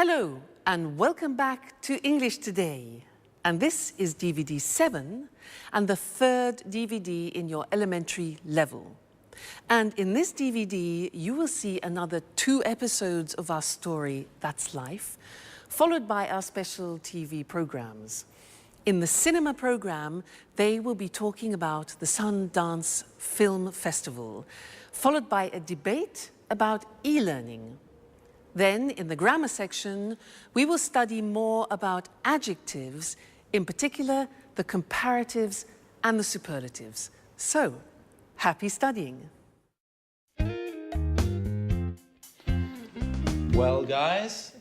Hello and welcome back to English Today. And this is DVD 7 and the third DVD in your elementary level. And in this DVD, you will see another 2 episodes of our story, That's Life, followed by our special TV programs. In the cinema program, they will be talking about the Sundance Film Festival, followed by a debate about e-learning. Then, in the grammar section, we will study more about adjectives, in particular, the comparatives and the superlatives. So, happy studying. Well, guys,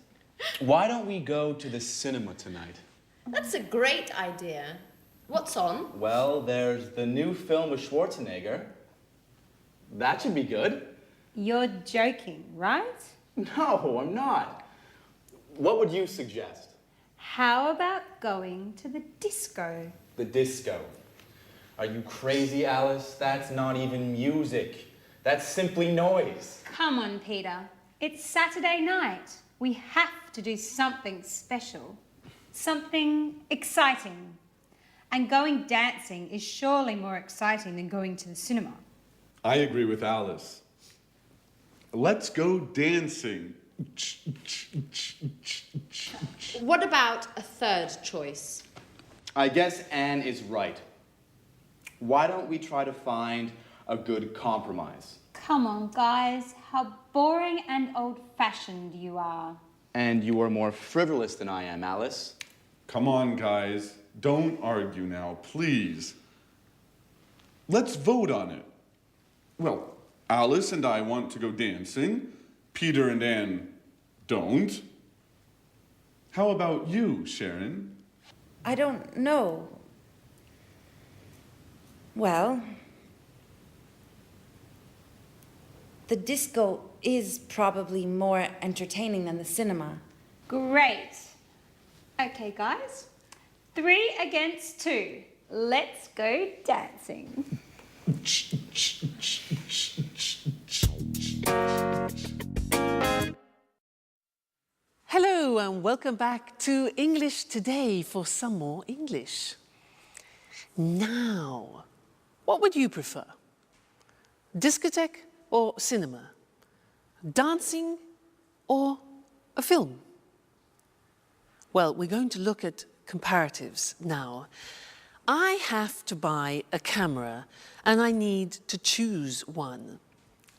why don't we go to the cinema tonight? That's a great idea. What's on? Well, there's the new film with Schwarzenegger. That should be good. You're joking, right? No, I'm not. What would you suggest? How about going to the disco? The disco. Are you crazy, Alice? That's not even music. That's simply noise. Come on, Peter. It's Saturday night. We have to do something special. Something exciting. And going dancing is surely more exciting than going to the cinema. I agree with Alice. Let's go dancing. What about a third choice? I guess Anne is right. Why don't we try to find a good compromise? Come on, guys. How boring and old-fashioned you are. And you are more frivolous than I am, Alice. Come on, guys. Don't argue now, please. Let's vote on it. Well, Alice and I want to go dancing. Peter and Anne don't. How about you, Sharon? I don't know. Well, the disco is probably more entertaining than the cinema. Great. Okay, guys. 3 against 2. Let's go dancing. Hello and welcome back to English Today for some more English. Now, what would you prefer? Discotheque or cinema? Dancing or a film? Well, we're going to look at comparatives now. I have to buy a camera and I need to choose one.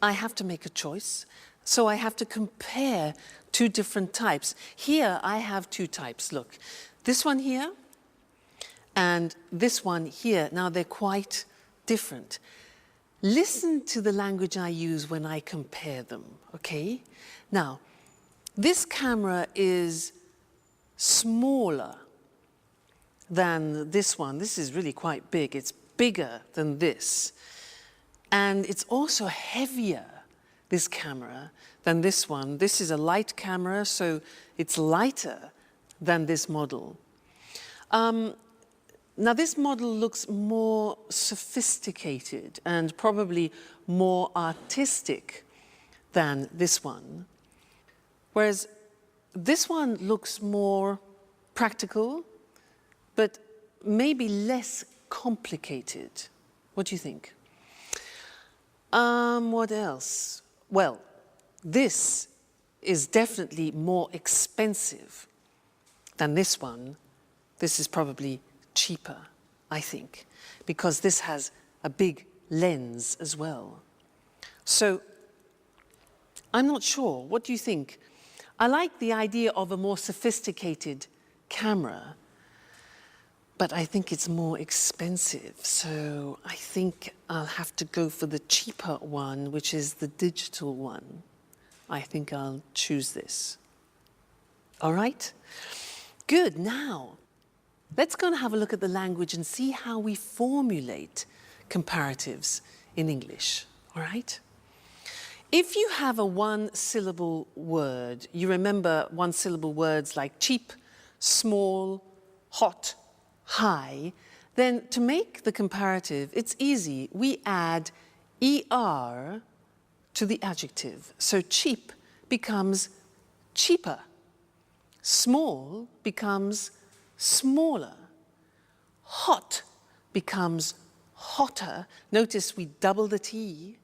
I have to make a choice, so I have to compare 2 different types. Here I have 2 types, look. This one here and this one here. Now they're quite different. Listen to the language I use when I compare them, okay? Now, this camera is smaller than this one. This is really quite big. It's bigger than this. And it's also heavier, this camera, than this one. This is a light camera, so it's lighter than this model. Now this model looks more sophisticated and probably more artistic than this one. Whereas this one looks more practical, but maybe less complicated. What do you think? What else? Well, this is definitely more expensive than this one. This is probably cheaper, I think, because this has a big lens as well. So, I'm not sure. What do you think? I like the idea of a more sophisticated camera, but I think it's more expensive. So I think I'll have to go for the cheaper one, which is the digital one. I think I'll choose this. All right? Good. Now, let's go and have a look at the language and see how we formulate comparatives in English. All right? If you have a 1-syllable word, you remember 1-syllable words like cheap, small, hot, high, then to make the comparative, it's easy. We add ER to the adjective. So cheap becomes cheaper. Small becomes smaller. Hot becomes hotter. Notice we double the T.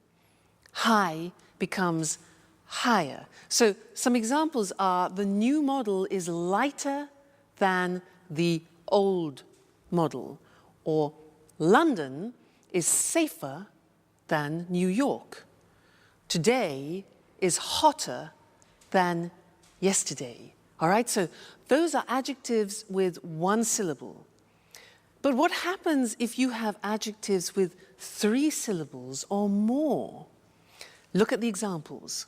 High becomes higher. So some examples are the new model is lighter than the old model, or London is safer than New York. Today is hotter than yesterday. All right, so those are adjectives with one syllable. But what happens if you have adjectives with 3 syllables or more? Look at the examples.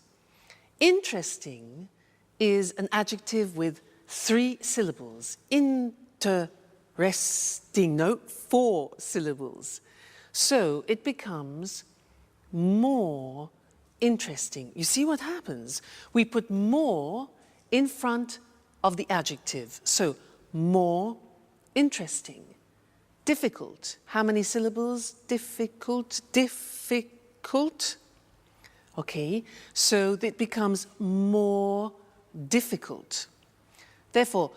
Interesting is an adjective with 3 syllables. Interesting, no, 4 syllables. So it becomes more interesting. You see what happens? We put more in front of the adjective. So more interesting. Difficult. How many syllables? Difficult, difficult. Okay, so it becomes more difficult. Therefore,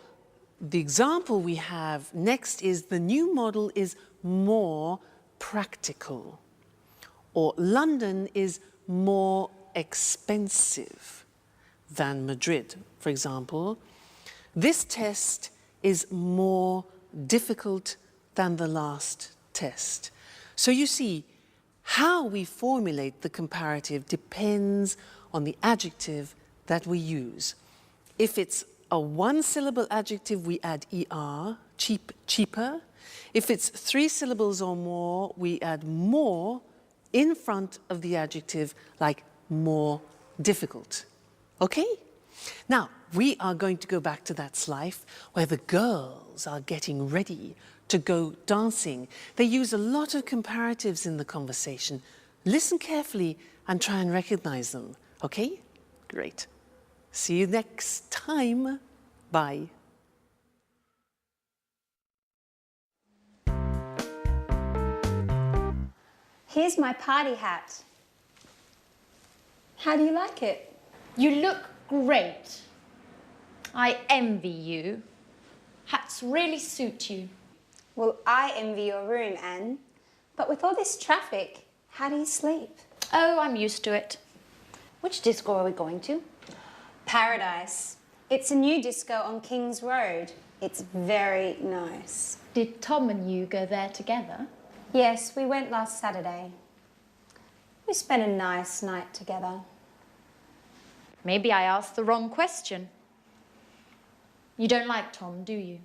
the example we have next is the new model is more practical, or London is more expensive than Madrid, for example. This test is more difficult than the last test. So you see, how we formulate the comparative depends on the adjective that we use. If it's a 1-syllable adjective, we add er, cheaper. If it's 3 syllables or more, we add more in front of the adjective, like more difficult. Okay? Now, we are going to go back to That's Life, where the girls are getting ready to go dancing. They use a lot of comparatives in the conversation. Listen carefully and try and recognize them, okay? Great. See you next time. Bye. Here's my party hat. How do you like it? You look great. I envy you. Hats really suit you. Well, I envy your room, Anne. But with all this traffic, how do you sleep? Oh, I'm used to it. Which disco are we going to? Paradise. It's a new disco on King's Road. It's very nice. Did Tom and you go there together? Yes, we went last Saturday. We spent a nice night together. Maybe I asked the wrong question. You don't like Tom, do you?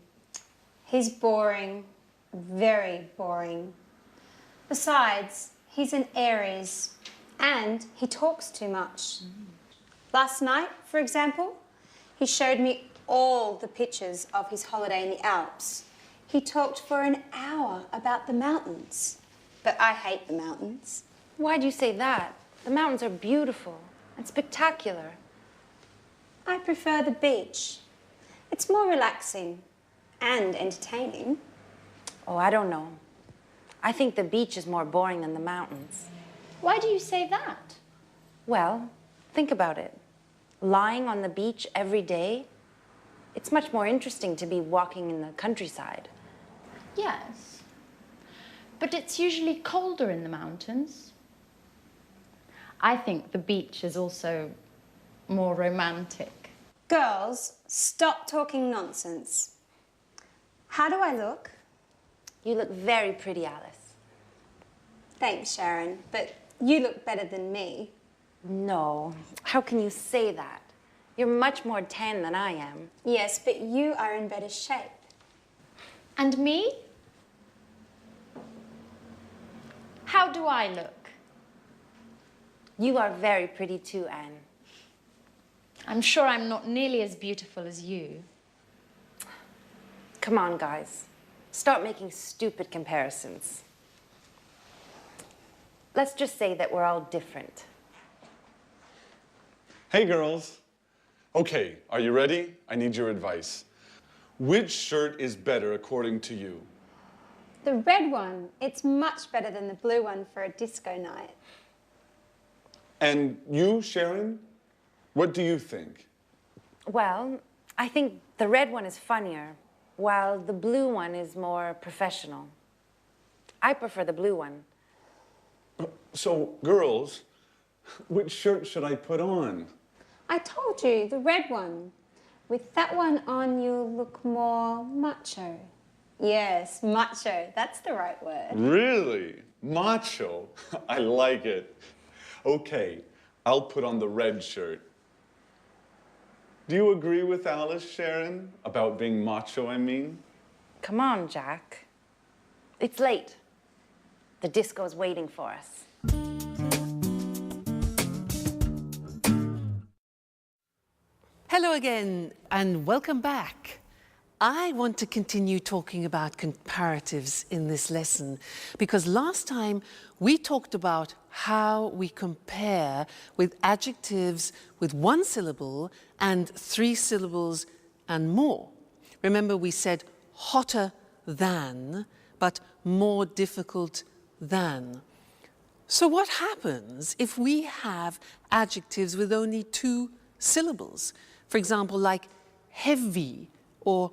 He's boring. Very boring. Besides, he's an Aries and he talks too much. Last night, for example, he showed me all the pictures of his holiday in the Alps. He talked for an hour about the mountains. But I hate the mountains. Why do you say that? The mountains are beautiful and spectacular. I prefer the beach. It's more relaxing and entertaining. Oh, I don't know. I think the beach is more boring than the mountains. Why do you say that? Well, think about it. Lying on the beach every day, it's much more interesting to be walking in the countryside. Yes. But it's usually colder in the mountains. I think the beach is also more romantic. Girls, stop talking nonsense. How do I look? You look very pretty, Alice. Thanks, Sharon, but you look better than me. No, how can you say that? You're much more tan than I am. Yes, but you are in better shape. And me? How do I look? You are very pretty too, Anne. I'm sure I'm not nearly as beautiful as you. Come on, guys. Stop making stupid comparisons. Let's just say that we're all different. Hey, girls. Okay, are you ready? I need your advice. Which shirt is better according to you? The red one, it's much better than the blue one for a disco night. And you, Sharon? What do you think? Well, I think The red one is funnier, while the blue one is more professional. I prefer the blue one. So, girls, which shirt should I put on? I told you, the red one. With that one on, you'll look more macho. Yes, macho. That's the right word. Really? Macho? I like it. Okay, I'll put on the red shirt. Do you agree with Alice, Sharon, about being macho, I mean? Come on, Jack. It's late. The disco's waiting for us. Hello again and welcome back. I want to continue talking about comparatives in this lesson because last time we talked about how we compare with adjectives with one syllable and 3 syllables and more. Remember, we said hotter than, but more difficult than. So what happens if we have adjectives with only 2 syllables? For example, like heavy or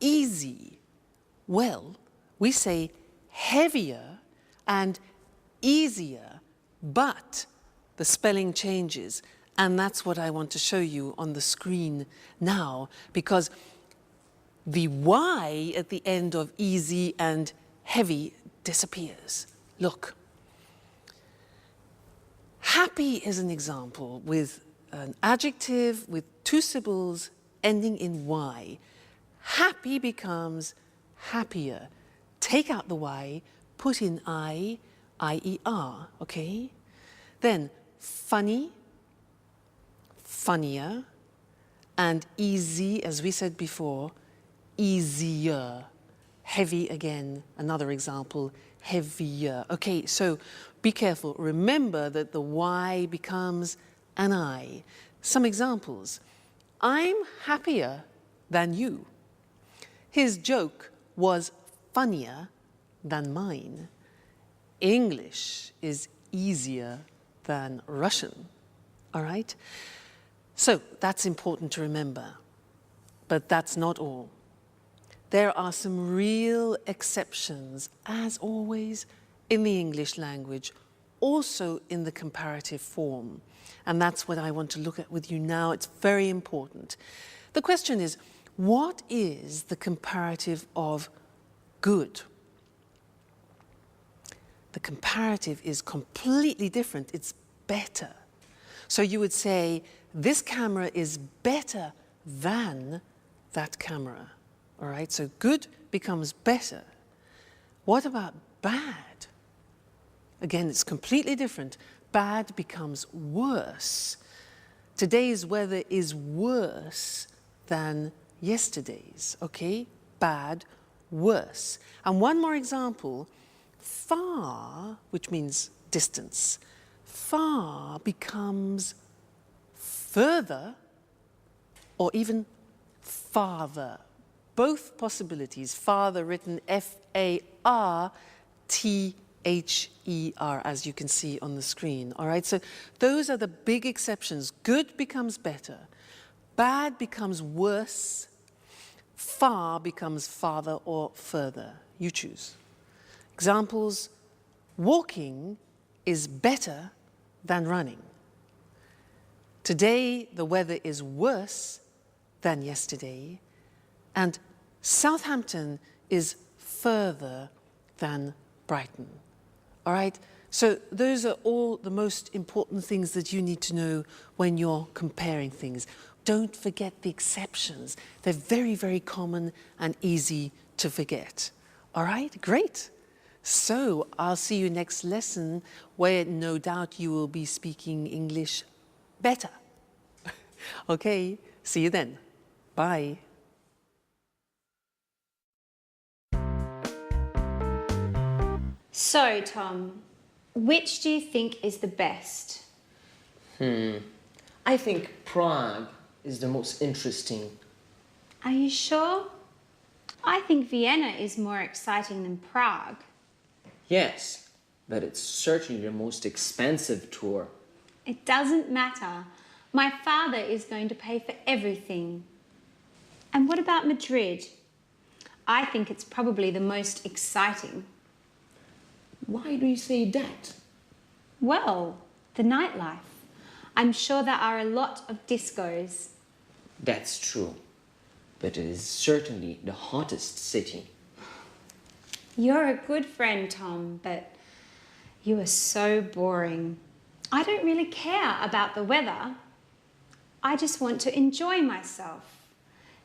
easy. Well, we say heavier and easier, but the spelling changes. And that's what I want to show you on the screen now, because the Y at the end of easy and heavy disappears. Look. Happy is an example with an adjective with 2 syllables ending in Y. Happy becomes happier. Take out the Y, put in I-E-R, okay? Then funny, funnier, and easy, as we said before, easier. Heavy again, another example, heavier. Okay, so be careful. Remember that the Y becomes an I. Some examples. I'm happier than you. His joke was funnier than mine. English is easier than Russian. All right? So that's important to remember. But that's not all. There are some real exceptions, as always, in the English language, also in the comparative form. And that's what I want to look at with you now. It's very important. The question is, what is the comparative of good? The comparative is completely different. It's better. So you would say, this camera is better than that camera. All right, so good becomes better. What about bad? Again, it's completely different. Bad becomes worse. Today's weather is worse than yesterday's, okay? Bad, worse. And one more example, far, which means distance, far becomes further or even farther. Both possibilities, farther written F-A-R-T-H-E-R, as you can see on the screen, all right? So those are the big exceptions. Good becomes better, bad becomes worse, far becomes farther or further. You choose. Examples, walking is better than running. Today, the weather is worse than yesterday, and Southampton is further than Brighton. All right? So those are all the most important things that you need to know when you're comparing things. Don't forget the exceptions. They're very, very common and easy to forget. All right? Great. So I'll see you next lesson, where no doubt you will be speaking English better. Okay, see you then. Bye. So, Tom, which do you think is the best? I think Prague is the most interesting. Are you sure? I think Vienna is more exciting than Prague. Yes, but it's certainly the most expensive tour. It doesn't matter. My father is going to pay for everything. And what about Madrid? I think it's probably the most exciting. Why do you say that? Well, the nightlife. I'm sure there are a lot of discos. That's true. But it is certainly the hottest city. You're a good friend, Tom, but you are so boring. I don't really care about the weather. I just want to enjoy myself.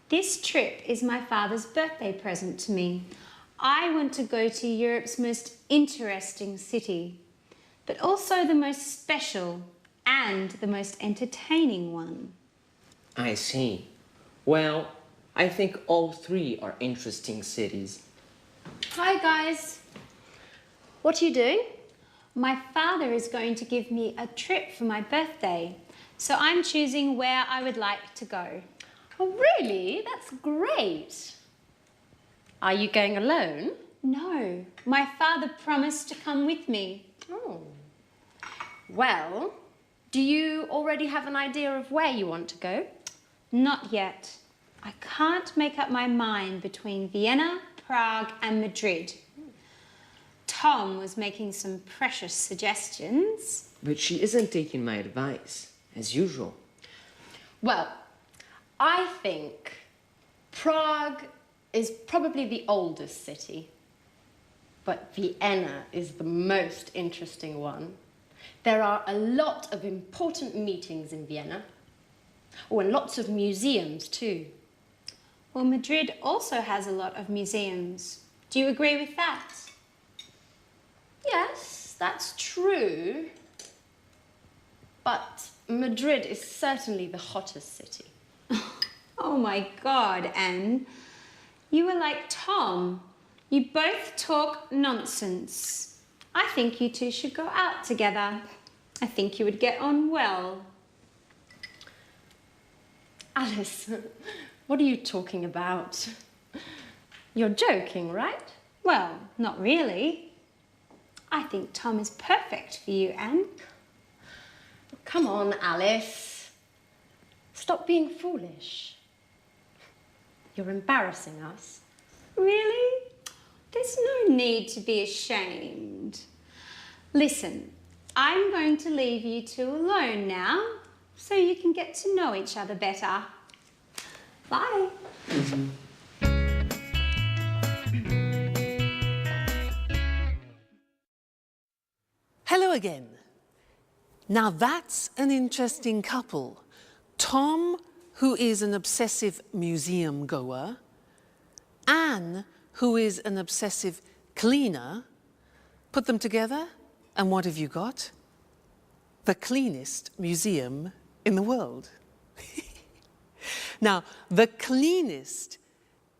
This trip is my father's birthday present to me. I want to go to Europe's most interesting city, but also the most special and the most entertaining one. I see. Well, I think all three are interesting cities. Hi, guys. What are you doing? My father is going to give me a trip for my birthday, so I'm choosing where I would like to go. Oh, really? That's great. Are you going alone? No, my father promised to come with me. Oh. Well, do you already have an idea of where you want to go? Not yet. I can't make up my mind between Vienna, Prague and Madrid. Tom was making some precious suggestions. But she isn't taking my advice, as usual. Well, I think Prague is probably the oldest city, but Vienna is the most interesting one. There are a lot of important meetings in Vienna. Oh, and lots of museums too. Well, Madrid also has a lot of museums. Do you agree with that? Yes, that's true. But Madrid is certainly the hottest city. Oh my God, Anne. You are like Tom. You both talk nonsense. I think you two should go out together. I think you would get on well. Alice, what are you talking about? You're joking, right? Well, not really. I think Tom is perfect for you, Anne. Come on, Alice. Stop being foolish. You're embarrassing us. Really? There's no need to be ashamed. Listen, I'm going to leave you two alone now so you can get to know each other better. Bye. Hello again. Now that's an interesting couple. Tom, who is an obsessive museum goer, Anne, who is an obsessive cleaner. Put them together, and what have you got? The cleanest museum in the world. Now, the cleanest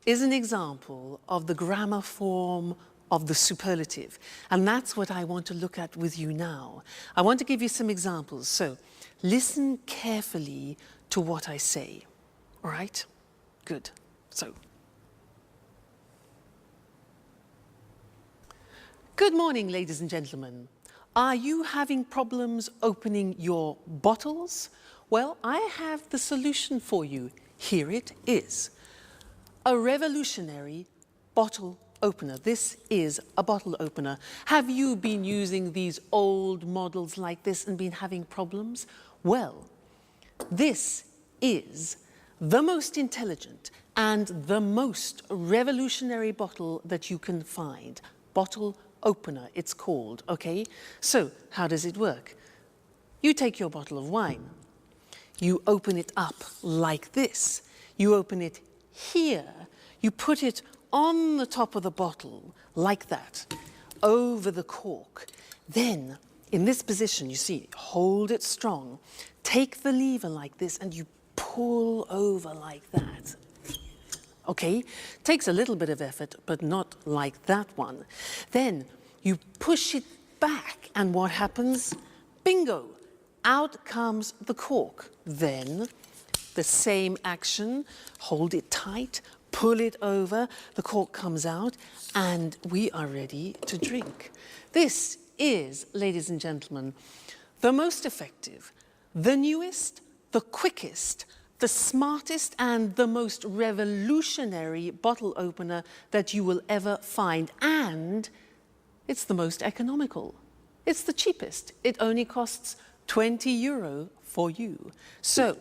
is an example of the grammar form of the superlative, and that's what I want to look at with you now. I want to give you some examples, so listen carefully to what I say, all right? Good. So, good morning, ladies and gentlemen. Are you having problems opening your bottles? Well, I have the solution for you. Here it is. A revolutionary bottle opener. This is a bottle opener. Have you been using these old models like this and been having problems? Well, this is the most intelligent and the most revolutionary bottle that you can find. Bottle opener, it's called, okay? So, how does it work? You take your bottle of wine. You open it up like this. You open it here. You put it on the top of the bottle, like that, over the cork. Then, in this position, you see, hold it strong. Take the lever like this and you pull over like that. Okay? Takes a little bit of effort, but not like that one. Then, you push it back, and what happens? Bingo! Out comes the cork. Then, the same action, hold it tight, pull it over, the cork comes out, and we are ready to drink. This is, ladies and gentlemen, the most effective, the newest, the quickest, the smartest and the most revolutionary bottle opener that you will ever find. And it's the most economical. It's the cheapest. It only costs €20 for you. So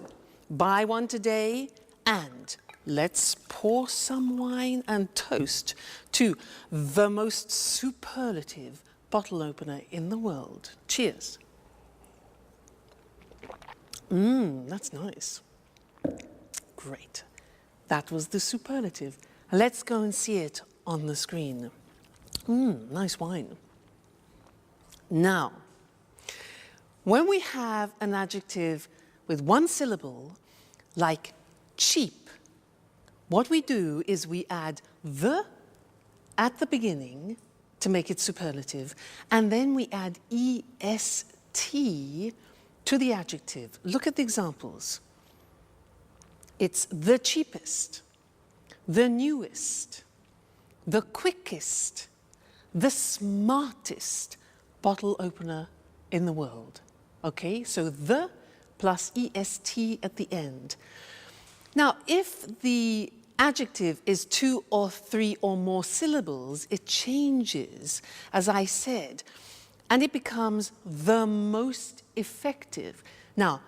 buy one today and let's pour some wine and toast to the most superlative bottle opener in the world. Cheers. That's nice. Great. That was the superlative. Let's go and see it on the screen. Nice wine. Now, when we have an adjective with one syllable, like cheap, what we do is we add the at the beginning to make it superlative, and then we add est to the adjective. Look at the examples. It's the cheapest, the newest, the quickest, the smartest bottle opener in the world. Okay, so the plus est at the end. Now, if the adjective is 2 or 3 or more syllables, it changes, as I said, and it becomes the most effective. Now,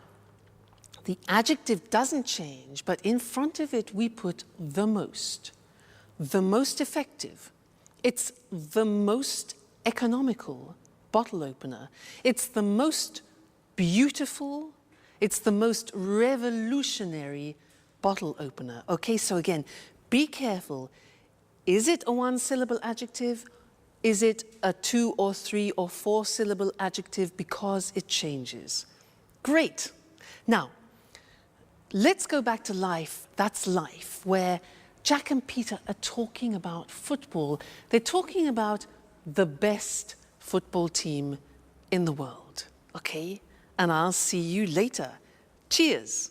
the adjective doesn't change, but in front of it we put the most effective. It's the most economical bottle opener. It's the most beautiful, it's the most revolutionary bottle opener. Okay, so again, be careful. Is it a 1-syllable adjective? Is it a 2 or 3 or 4-syllable adjective? Because it changes. Great. Now, let's go back to life. That's life, where Jack and Peter are talking about football. They're talking about the best football team in the world. Okay? And I'll see you later. Cheers.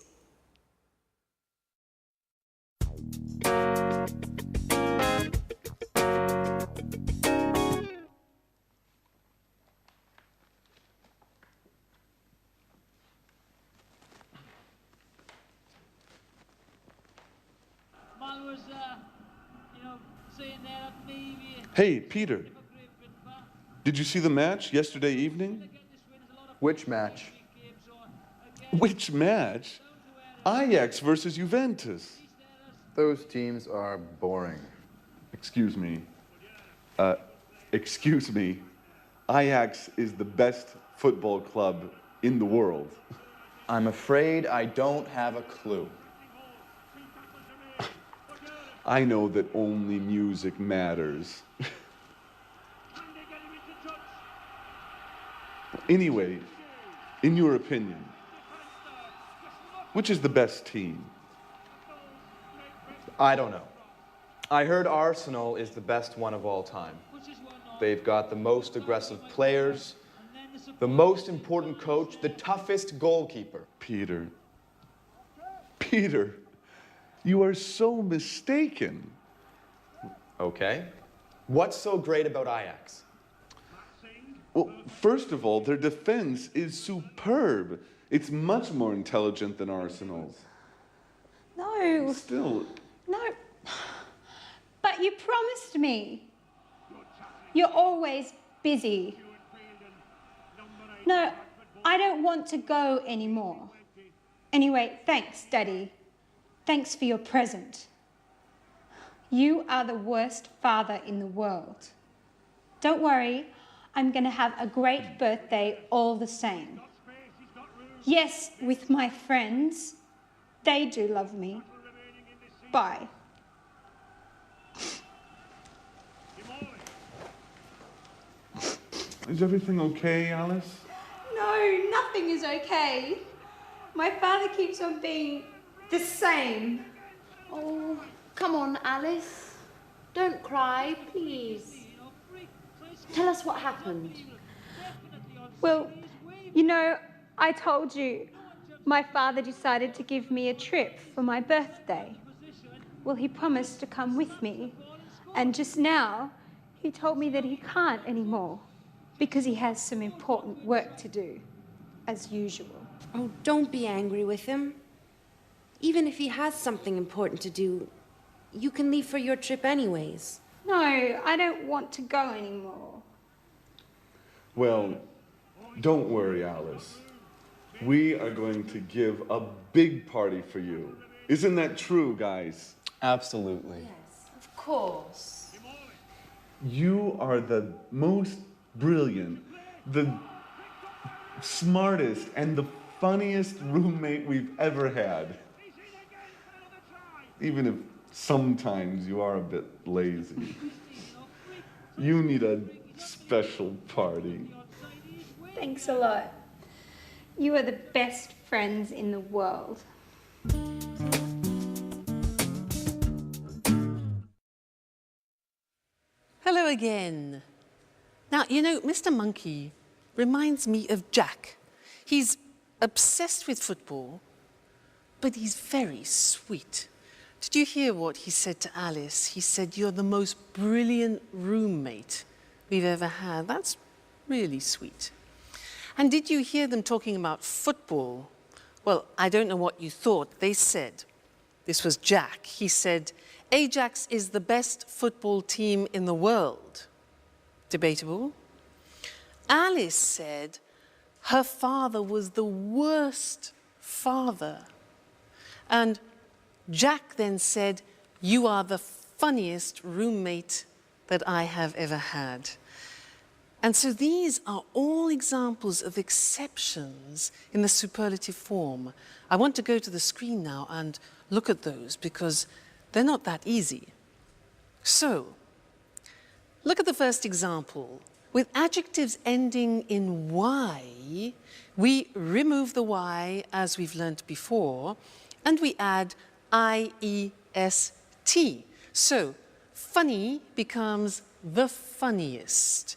Hey, Peter. Did you see the match yesterday evening? Which match? Which match? Ajax versus Juventus. Those teams are boring. Excuse me. Excuse me. Ajax is the best football club in the world. I'm afraid I don't have a clue. I know that only music matters. Anyway, in your opinion, which is the best team? I don't know. I heard Arsenal is the best one of all time. They've got the most aggressive players, the most important coach, the toughest goalkeeper. Peter. Peter, you are so mistaken. Okay. What's so great about Ajax? Well, first of all, their defense is superb. It's much more intelligent than Arsenal's. No. Still, No. But you promised me. You're always busy. No, I don't want to go anymore. Anyway, thanks, Daddy. Thanks for your present. You are the worst father in the world. Don't worry, I'm going to have a great birthday all the same. Yes, with my friends. They do love me. Bye. is everything okay, Alice? No, nothing is okay. My father keeps on being the same. Oh, come on, Alice. Don't cry, please. Tell us what happened. Well, you know, I told you my father decided to give me a trip for my birthday. Well, he promised to come with me. And just now, he told me that he can't anymore because he has some important work to do, as usual. Oh, don't be angry with him. Even if he has something important to do, you can leave for your trip anyways. No, I don't want to go anymore. Well, don't worry, Alice. We are going to give a big party for you. Isn't that true, guys? Absolutely. Of course. You are the most brilliant, the smartest, and the funniest roommate we've ever had. Even if sometimes you are a bit lazy. You need a special party. Thanks a lot. You are the best friends in the world. Hello again. Now, you know, Mr. Monkey reminds me of Jack. He's obsessed with football, but he's very sweet. Did you hear what he said to Alice? He said, "You're the most brilliant roommate we've ever had." That's really sweet. And did you hear them talking about football? Well, I don't know what you thought. They said, this was Jack, he said, "Ajax is the best football team in the world." Debatable. Alice said her father was the worst father. And Jack then said, "You are the funniest roommate that I have ever had." And so these are all examples of exceptions in the superlative form. I want to go to the screen now and look at those because they're not that easy. So, look at the first example. With adjectives ending in Y, we remove the Y as we've learnt before, and we add IEST. So, funny becomes the funniest.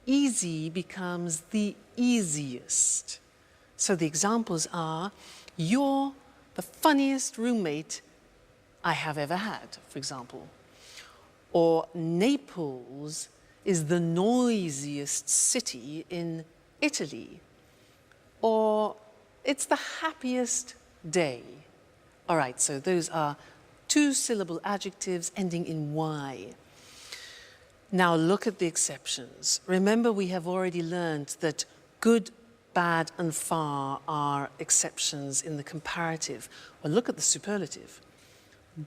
Easy becomes the easiest. So the examples are, "You're the funniest roommate I have ever had," for example. Or Naples is the noisiest city in Italy. Or it's the happiest day. All right, so those are two-syllable adjectives ending in Y. Now look at the exceptions. Remember, we have already learned that good, bad, and far are exceptions in the comparative. Well, look at the superlative.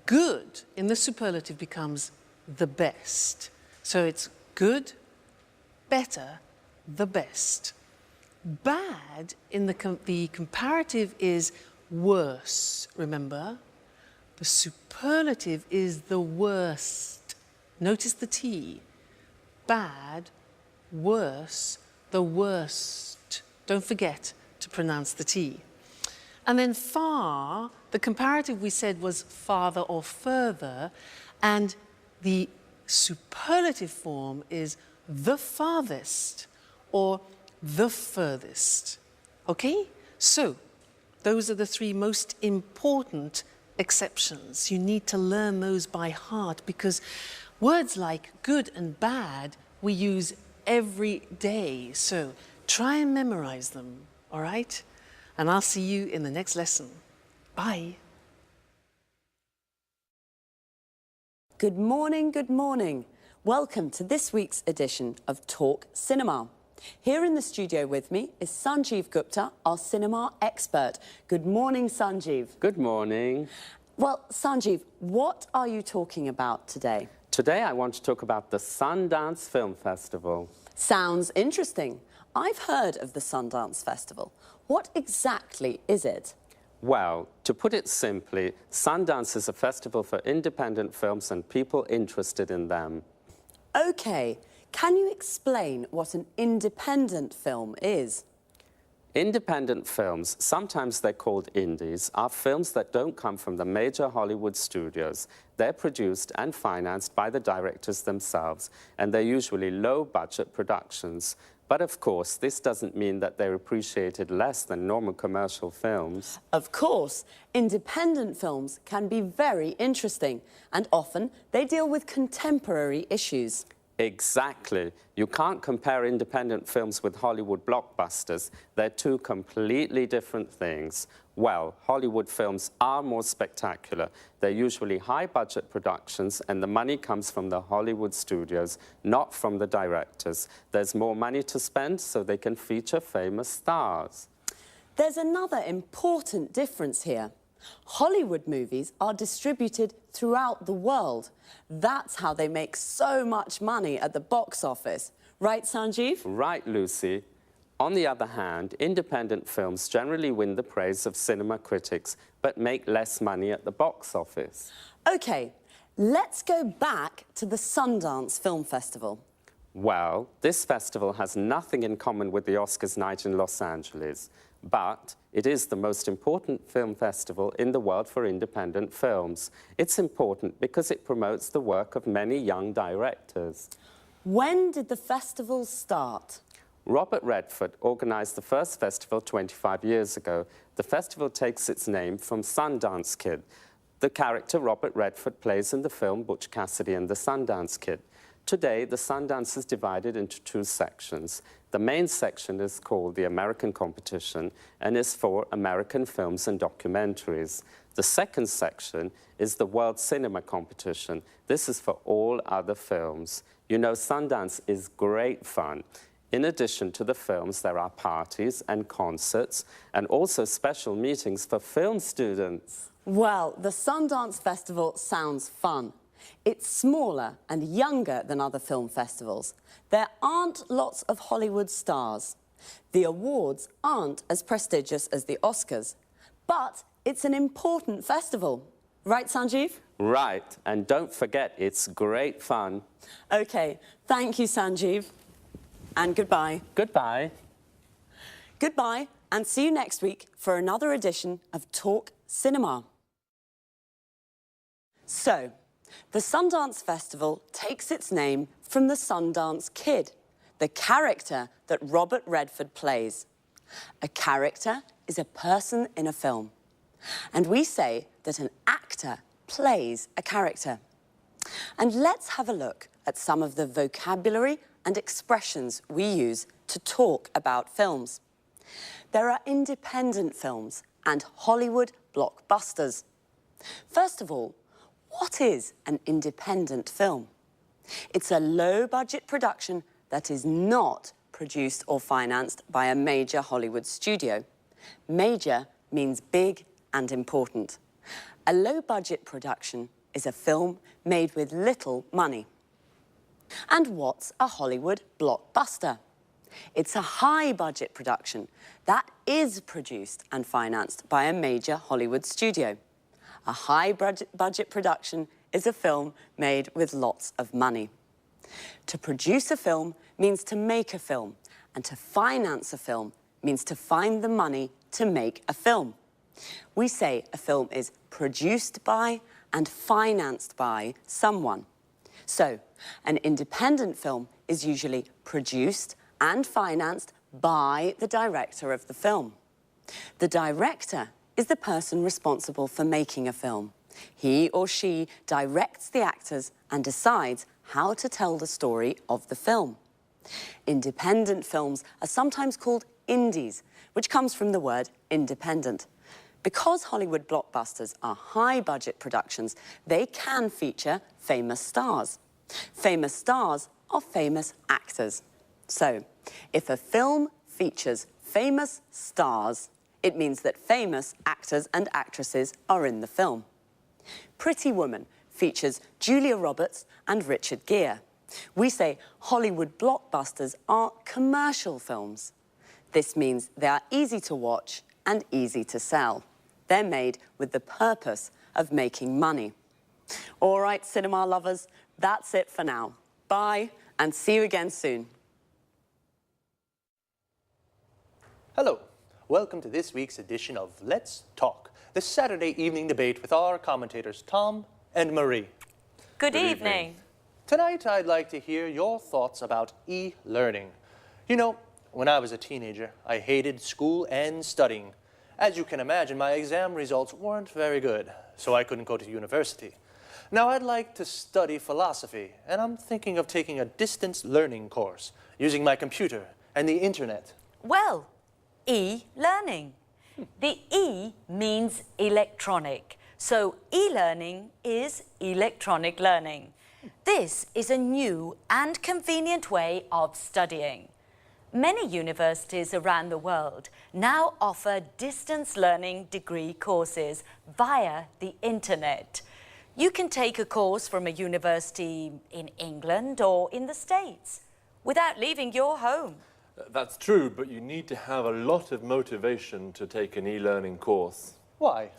Good in the superlative becomes the best. So it's good, better, the best. Bad in the comparative is worse, remember? The superlative is the worst. Notice the T. Bad, worse, the worst. Don't forget to pronounce the T. And then far, the comparative we said was farther or further, and the superlative form is the farthest or the furthest. Okay? So, those are the three most important exceptions. You need to learn those by heart because words like good and bad we use every day. So try and memorize them, all right? And I'll see you in the next lesson. Bye. Good morning, good morning. Welcome to this week's edition of Talk Cinema. Here in the studio with me is Sanjeev Gupta, our cinema expert. Good morning, Sanjeev. Good morning. Well, Sanjeev, what are you talking about today? Today I want to talk about the Sundance Film Festival. Sounds interesting. I've heard of the Sundance Festival. What exactly is it? Well, to put it simply, Sundance is a festival for independent films and people interested in them. Okay. Can you explain what an independent film is? Independent films, sometimes they're called indies, are films that don't come from the major Hollywood studios. They're produced and financed by the directors themselves, and they're usually low-budget productions. But of course, this doesn't mean that they're appreciated less than normal commercial films. Of course, independent films can be very interesting, and often they deal with contemporary issues. Exactly. You can't compare independent films with Hollywood blockbusters. They're two completely different things. Well, Hollywood films are more spectacular. They're usually high-budget productions, and the money comes from the Hollywood studios, not from the directors. There's more money to spend, so they can feature famous stars. There's another important difference here. Hollywood movies are distributed throughout the world. That's how they make so much money at the box office. Right, Sanjeev? Right, Lucy. On the other hand, independent films generally win the praise of cinema critics, but make less money at the box office. OK, let's go back to the Sundance Film Festival. Well, this festival has nothing in common with the Oscars night in Los Angeles, but it is the most important film festival in the world for independent films. It's important because it promotes the work of many young directors. When did the festival start? Robert Redford organized the first festival 25 years ago. The festival takes its name from Sundance Kid, the character Robert Redford plays in the film Butch Cassidy and the Sundance Kid. Today, the Sundance is divided into two sections. The main section is called the American Competition and is for American films and documentaries. The second section is the World Cinema Competition. This is for all other films. You know, Sundance is great fun. In addition to the films, there are parties and concerts and also special meetings for film students. Well, the Sundance Festival sounds fun. It's smaller and younger than other film festivals. There aren't lots of Hollywood stars. The awards aren't as prestigious as the Oscars, but it's an important festival. Right, Sanjeev? Right, and don't forget, it's great fun. OK, thank you, Sanjeev. And goodbye. Goodbye. Goodbye, and see you next week for another edition of Talk Cinema. So, the Sundance Festival takes its name from the Sundance Kid, the character that Robert Redford plays. A character is a person in a film. And we say that an actor plays a character. And let's have a look at some of the vocabulary and expressions we use to talk about films. There are independent films and Hollywood blockbusters. First of all, what is an independent film? It's a low-budget production that is not produced or financed by a major Hollywood studio. Major means big and important. A low-budget production is a film made with little money. And what's a Hollywood blockbuster? It's a high-budget production that is produced and financed by a major Hollywood studio. A high-budget production is a film made with lots of money. To produce a film means to make a film, and to finance a film means to find the money to make a film. We say a film is produced by and financed by someone. So, an independent film is usually produced and financed by the director of the film. The director is the person responsible for making a film. He or she directs the actors and decides how to tell the story of the film. Independent films are sometimes called indies, which comes from the word independent. Because Hollywood blockbusters are high-budget productions, they can feature famous stars. Famous stars are famous actors. So, if a film features famous stars, it means that famous actors and actresses are in the film. Pretty Woman features Julia Roberts and Richard Gere. We say Hollywood blockbusters are commercial films. This means they are easy to watch and easy to sell. They're made with the purpose of making money. All right, cinema lovers, that's it for now. Bye, and see you again soon. Hello. Welcome to this week's edition of Let's Talk, the Saturday evening debate with our commentators Tom and Marie. Good evening. Tonight, I'd like to hear your thoughts about e-learning. You know, when I was a teenager, I hated school and studying. As you can imagine, my exam results weren't very good, so I couldn't go to university. Now, I'd like to study philosophy, and I'm thinking of taking a distance learning course using my computer and the internet. Well, e-learning. The E means electronic, so e-learning is electronic learning. This is a new and convenient way of studying. Many universities around the world now offer distance learning degree courses via the internet. You can take a course from a university in England or in the States without leaving your home. That's true, but you need to have a lot of motivation to take an e-learning course. Why?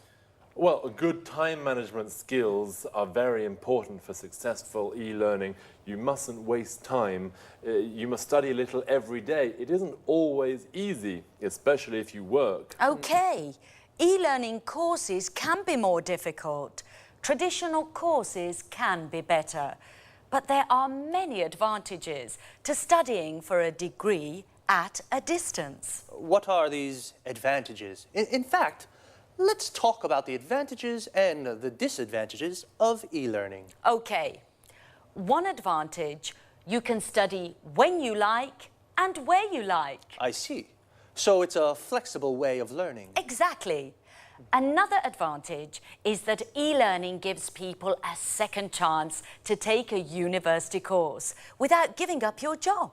Well, good time management skills are very important for successful e-learning. You mustn't waste time. You must study a little every day. It isn't always easy, especially if you work. Okay, e-learning courses can be more difficult. Traditional courses can be better. But there are many advantages to studying for a degree at a distance. What are these advantages? In fact, let's talk about the advantages and the disadvantages of e-learning. Okay, one advantage, you can study when you like and where you like. I see. So it's a flexible way of learning. Exactly. Another advantage is that e-learning gives people a second chance to take a university course without giving up your job.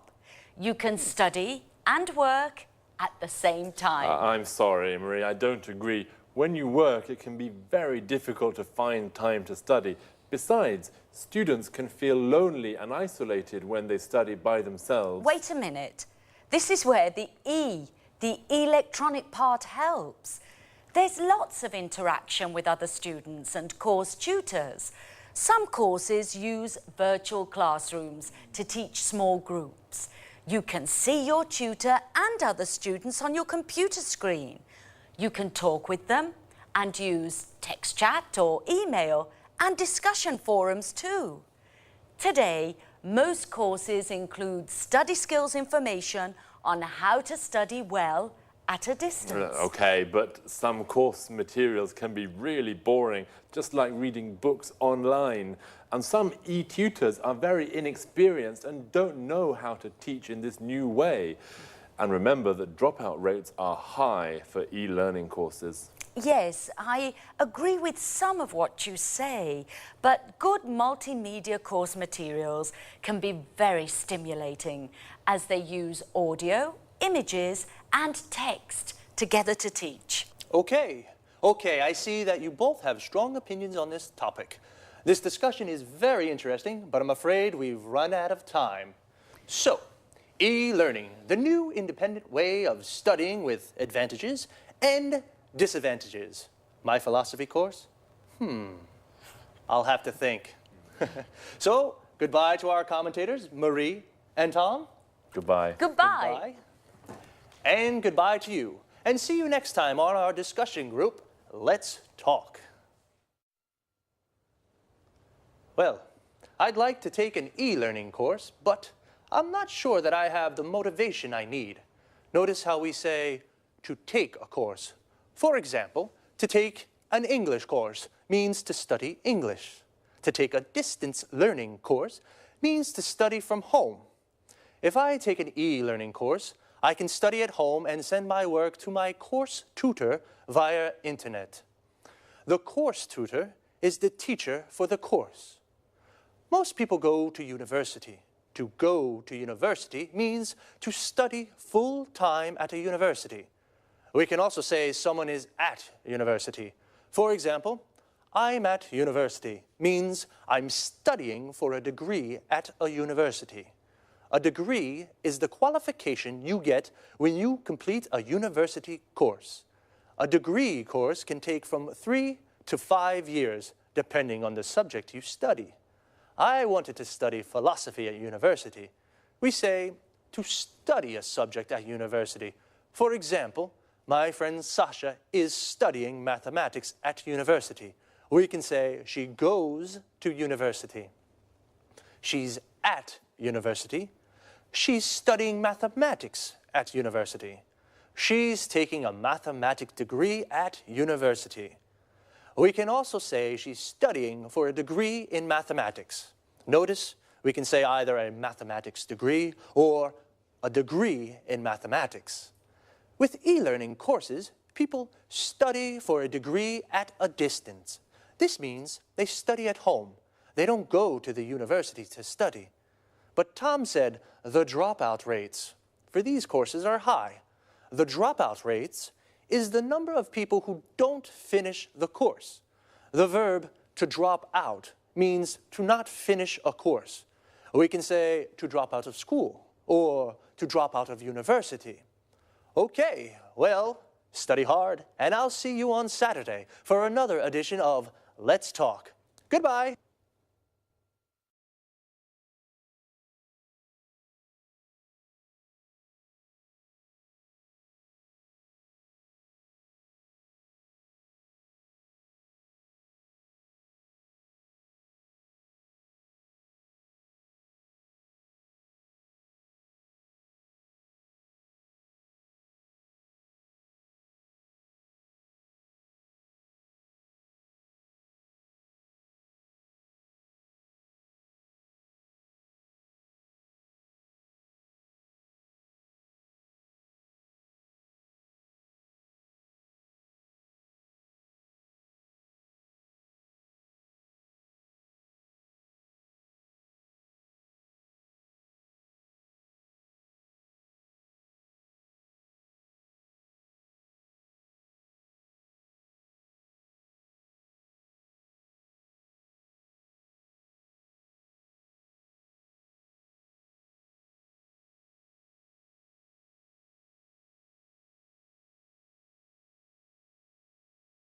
You can study and work at the same time. I'm sorry, Marie, I don't agree. When you work, it can be very difficult to find time to study. Besides, students can feel lonely and isolated when they study by themselves. Wait a minute. This is where the electronic part helps. There's lots of interaction with other students and course tutors. Some courses use virtual classrooms to teach small groups. You can see your tutor and other students on your computer screen. You can talk with them and use text chat or email and discussion forums too. Today, most courses include study skills information on how to study well at a distance. Okay, but some course materials can be really boring, just like reading books online. And some e-tutors are very inexperienced and don't know how to teach in this new way. And remember that dropout rates are high for e-learning courses. Yes, I agree with some of what you say, but good multimedia course materials can be very stimulating as they use audio, images and text together to teach. Okay, I see that you both have strong opinions on this topic. This discussion is very interesting, but I'm afraid we've run out of time. So, e-learning, the new independent way of studying with advantages and disadvantages. My philosophy course? I'll have to think. So, goodbye to our commentators, Marie and Tom. Goodbye. Goodbye. And goodbye to you. And see you next time on our discussion group, Let's Talk. Well, I'd like to take an e-learning course, but I'm not sure that I have the motivation I need. Notice how we say to take a course. For example, to take an English course means to study English. To take a distance learning course means to study from home. If I take an e-learning course, I can study at home and send my work to my course tutor via internet. The course tutor is the teacher for the course. Most people go to university. To go to university means to study full-time at a university. We can also say someone is at university. For example, I'm at university means I'm studying for a degree at a university. A degree is the qualification you get when you complete a university course. A degree course can take from 3 to 5 years, depending on the subject you study. I wanted to study philosophy at university. We say to study a subject at university. For example, my friend Sasha is studying mathematics at university. We can say she goes to university. She's at university. She's studying mathematics at university. She's taking a mathematics degree at university. We can also say she's studying for a degree in mathematics. Notice we can say either a mathematics degree or a degree in mathematics. With e-learning courses, people study for a degree at a distance. This means they study at home. They don't go to the university to study. But Tom said the dropout rates for these courses are high. The dropout rates is the number of people who don't finish the course. The verb to drop out means to not finish a course. We can say to drop out of school or to drop out of university. Okay, well, study hard, and I'll see you on Saturday for another edition of Let's Talk. Goodbye.